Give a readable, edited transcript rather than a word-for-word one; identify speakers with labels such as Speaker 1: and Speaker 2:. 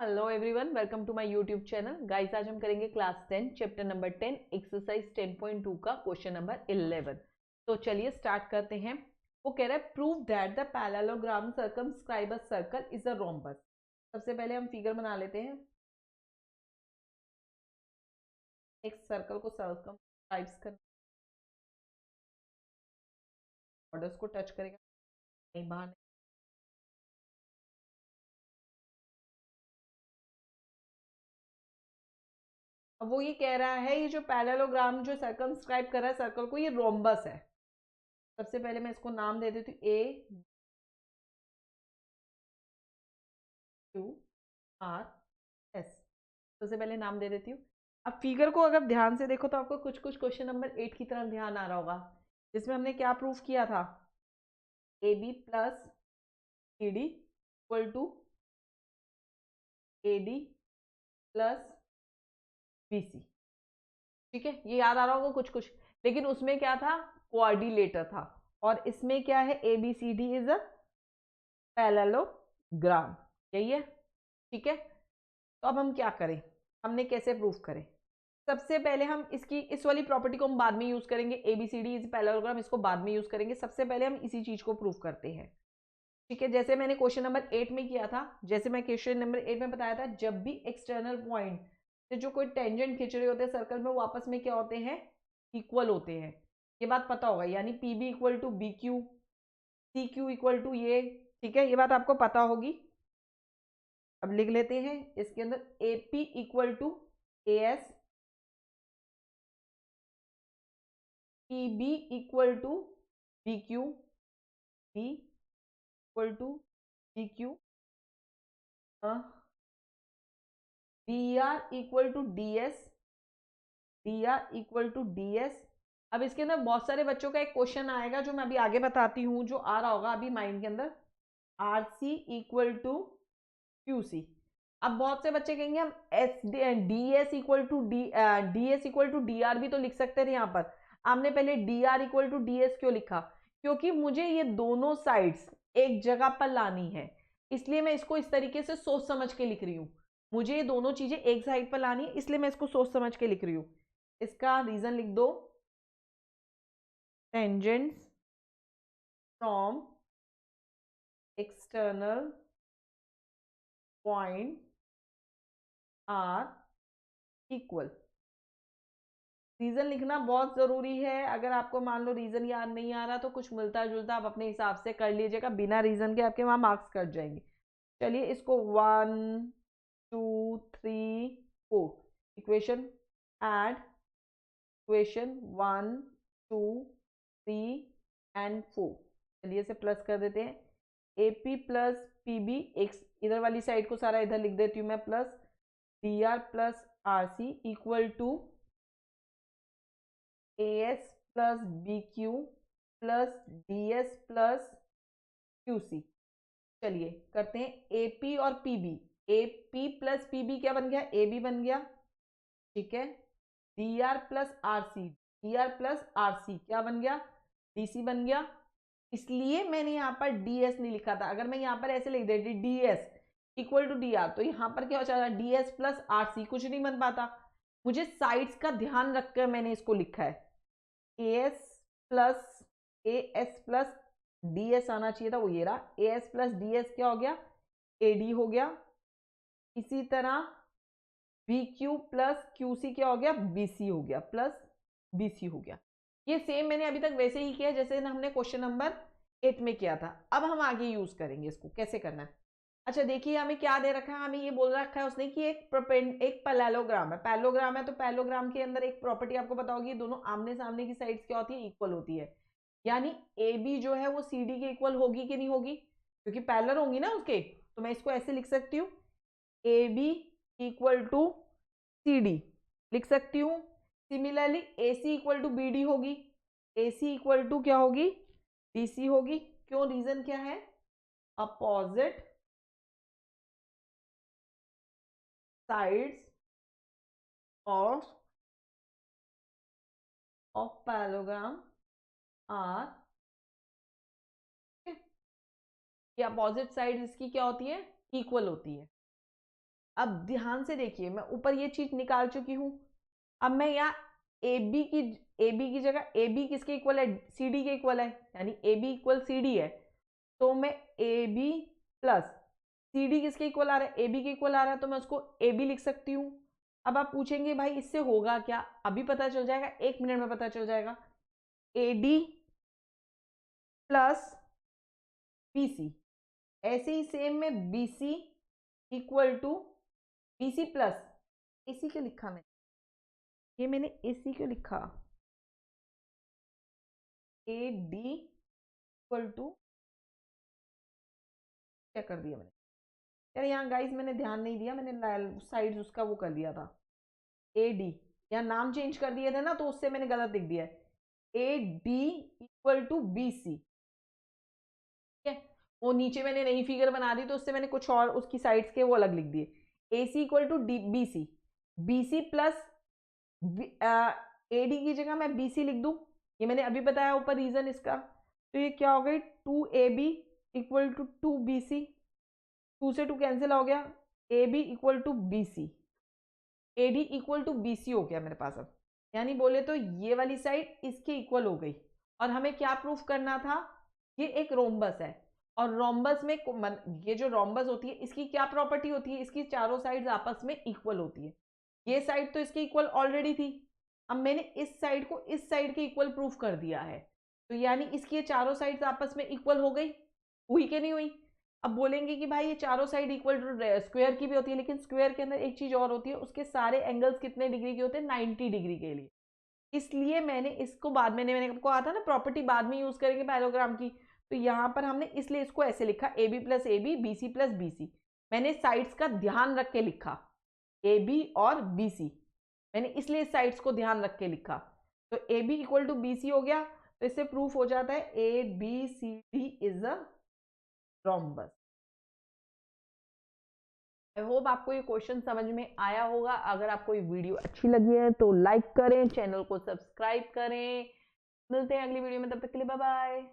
Speaker 1: Hello everyone, welcome to my YouTube channel. Guys, आज हम करेंगे क्लास 10 चैप्टर नंबर 10 एक्सरसाइज 10.2 का क्वेश्चन नंबर 11। तो चलिए स्टार्ट करते हैं। वो कह रहा है prove that the parallelogram circumscribe a circle is a rhombus. सबसे पहले हम फिगर बना लेते हैं। एक सर्कल को सर्कमस्क्राइब कर बॉर्डर्स को टच करेगा, कहीं बाहर नहीं। अब वो ये कह रहा है ये जो पैरेललोग्राम जो सर्कमस्क्राइब कर रहा है सर्कल को, ये रोम्बस है। सबसे पहले मैं इसको नाम दे देती हूँ ए क्यू आर एस। सबसे पहले नाम दे देती हूँ। अब फिगर को अगर ध्यान से देखो तो आपको कुछ कुछ क्वेश्चन नंबर 8 की तरफ ध्यान आ रहा होगा, जिसमें हमने क्या प्रूफ किया था। A B plus C D equal to A D plus B C. ठीक है, ये याद आ रहा होगा कुछ कुछ। लेकिन उसमें क्या था, कोऑर्डिनेटर था। और इसमें क्या है, A B C D is a parallelogram. यही है। ठीक है, तो अब हम क्या करें, हमने कैसे प्रूफ करें। सबसे पहले हम इसकी इस वाली प्रॉपर्टी को हम बाद में यूज करेंगे। एबीसीडी इज पैरेललोग्राम, इसको बाद में यूज करेंगे। सबसे पहले हम इसी चीज को प्रूव करते हैं। ठीक है, जैसे मैंने क्वेश्चन नंबर 8 में किया था, जैसे मैं क्वेश्चन नंबर 8 में बताया था, जब भी एक्सटर्नल पॉइंट से जो कोई टेंजेंट खींच रहे होते हैं सर्कल में, वो आपस में क्या होते हैं, इक्वल होते हैं। ये बात पता होगा, यानी P B equal to B Q, C Q equal to ये। ठीक है, ये बात आपको पता होगी। अब लिख लेते हैं इसके अंदर, A P equal to A S, P B equal to B Q, B equal to D Q, D R equal to D S, D R equal to D S. अब इसके अंदर बहुत सारे बच्चों का एक क्वेश्चन आएगा जो मैं अभी आगे बताती हूँ, जो आ रहा होगा अभी माइंड के अंदर, R C equal to Q C. अब बहुत से बच्चे कहेंगे हम S D S equal to D S equal to D R भी तो लिख सकते थे यहाँ पर। आपने पहले D R equal to D S क्यों लिखा? क्योंकि मुझे ये दोनों साइड्स एक जगह पर लानी है, इसलिए मैं इसको इस तरीके से सोच समझ के लिख रही हूँ। मुझे ये दोनों चीजें एक साइड पर लानी है, इसलिए मैं इसको सोच समझ के लिख रही हूँ। इसका रीजन लिख दो, tangents from external point are equal. Reason लिखना बहुत जरूरी है। अगर आपको मान लो रीजन याद नहीं आ रहा तो कुछ मिलता जुलता आप अपने हिसाब से कर लीजिएगा, बिना रीजन के आपके वहां मार्क्स कट जाएंगे। चलिए इसको 1 2 3 4 इक्वेशन एड, इक्वेशन 1 2 3 एंड 4। चलिए इसे प्लस कर देते हैं। A P plus P B, एक इधर वाली साइड को सारा इधर लिख देती हूँ मैं, plus D R plus R C equal to A S plus B Q plus D S plus Q C. चलिए करते हैं ए पी और P B. A P plus P B क्या बन गया, ए बी बन गया। ठीक है, D R plus R C, D R plus R C क्या बन गया, डी सी बन गया। इसलिए मैंने यहाँ पर डी एस नहीं लिखा था। अगर मैं यहाँ पर ऐसे लिख देती D S equal to D R, तो यहाँ पर क्या हो जाएगा, D S plus R C, कुछ नहीं बन पाता। मुझे साइड्स का ध्यान रखकर मैंने इसको लिखा है। A S plus A S plus D S आना चाहिए था, वो ये रहा। A S plus D S क्या हो गया, ए डी हो गया। इसी तरह B Q plus Q C क्या हो गया, बी सी हो गया, प्लस बी सी हो गया। ये सेम मैंने अभी तक वैसे ही किया जैसे हमने क्वेश्चन नंबर 8 में किया था। अब हम आगे यूज करेंगे इसको, कैसे करना है। अच्छा देखिए, हमें क्या दे रखा है, हमें ये बोल रखा है उसने कि एक पैरेललोग्राम है। पैरेललोग्राम है तो पैरेललोग्राम के अंदर एक प्रॉपर्टी आपको पता होगी, दोनों आमने सामने की साइड्स क्या होती है, इक्वल होती है। यानी ए बी जो है वो सी डी के इक्वल होगी कि नहीं होगी, क्योंकि पैरेलल होंगी ना उसके। तो मैं इसको ऐसे लिख सकती हूँ, A B equal to C D लिख सकती हूँ। Similarly A C equal to B D होगी, ए सी इक्वल टू क्या होगी, डी सी होगी। क्यों, रीजन क्या है, opposite sides of parallelogram are, ये अपोजिट साइड इसकी क्या होती है, इक्वल होती है। अब ध्यान से देखिए, मैं ऊपर ये चीज निकाल चुकी हूं। अब मैं यहाँ ए बी की जगह ए बी किसके इक्वल है, सी डी के इक्वल है, यानी A B equal C D है। तो मैं A B plus C D किसके इक्वल आ रहा है, ए बी के इक्वल आ रहा है, तो मैं उसको ए बी लिख सकती हूँ। अब आप पूछेंगे भाई इससे होगा क्या, अभी पता चल जाएगा, 1 मिनट में पता चल जाएगा। A D plus B C, ऐसे ही सेम में B C equal to B C plus, A C क्यों लिखा मैंने, ये मैंने ए सी क्यों लिखा, ए डी इक्वल टू, क्या कर दिया मैंने यार यहाँ गाइस, मैंने ध्यान नहीं दिया, मैंने साइड उसका वो कर दिया था, ए डी, यहाँ नाम चेंज कर दिए थे ना, तो उससे मैंने गलत लिख दिया है। A D equal to B C, ठीक है, वो नीचे मैंने नई फिगर बना दी, तो उससे मैंने कुछ और उसकी साइड्स के वो अलग लिख दिए। A C equal to D B C, B C plus A D की जगह मैं बी सी लिख दूं, ये मैंने अभी बताया ऊपर रीजन इसका। तो ये क्या हो गई, 2ab इक्वल टू 2bc, 2 से 2 कैंसिल हो गया, A B equal to B C, A D equal to B C हो गया मेरे पास। अब यानी बोले तो ये वाली साइड इसके इक्वल हो गई। और हमें क्या प्रूफ करना था, ये एक रोम्बस है, और रोम्बस में ये जो रोम्बस होती है इसकी क्या प्रॉपर्टी होती है, इसकी चारों साइड्स आपस में इक्वल होती है। ये साइड तो इसके इक्वल ऑलरेडी थी, अब मैंने इस साइड को इस साइड के इक्वल प्रूफ कर दिया है, तो यानी इसकी ये चारों साइड्स आपस में इक्वल हो गई, हुई कि नहीं हुई। अब बोलेंगे कि भाई ये चारों साइड इक्वल स्क्वायर की भी होती है, लेकिन स्क्वायर के अंदर एक चीज और होती है, उसके सारे एंगल्स कितने डिग्री के होते हैं, 90 डिग्री के लिए। इसलिए मैंने इसको बाद में, मैंने आपको कहा था ना प्रॉपर्टी बाद में यूज करेंगे पैरेललोग्राम की, तो यहाँ पर हमने इसलिए इसको ऐसे लिखा, A B plus A B, B C plus B C. मैंने साइड्स का ध्यान रख के लिखा, ए बी और बी सी, मैंने इसलिए साइड्स को ध्यान रख के लिखा। तो A B equal to B C हो गया, तो इससे प्रूफ हो जाता है A B C D is a rhombus. I hope आपको ये क्वेश्चन समझ में आया होगा। अगर आपको ये वीडियो अच्छी लगी है तो लाइक करें, चैनल को सब्सक्राइब करें। मिलते हैं अगली वीडियो में, तब तक के लिए बाय बाय।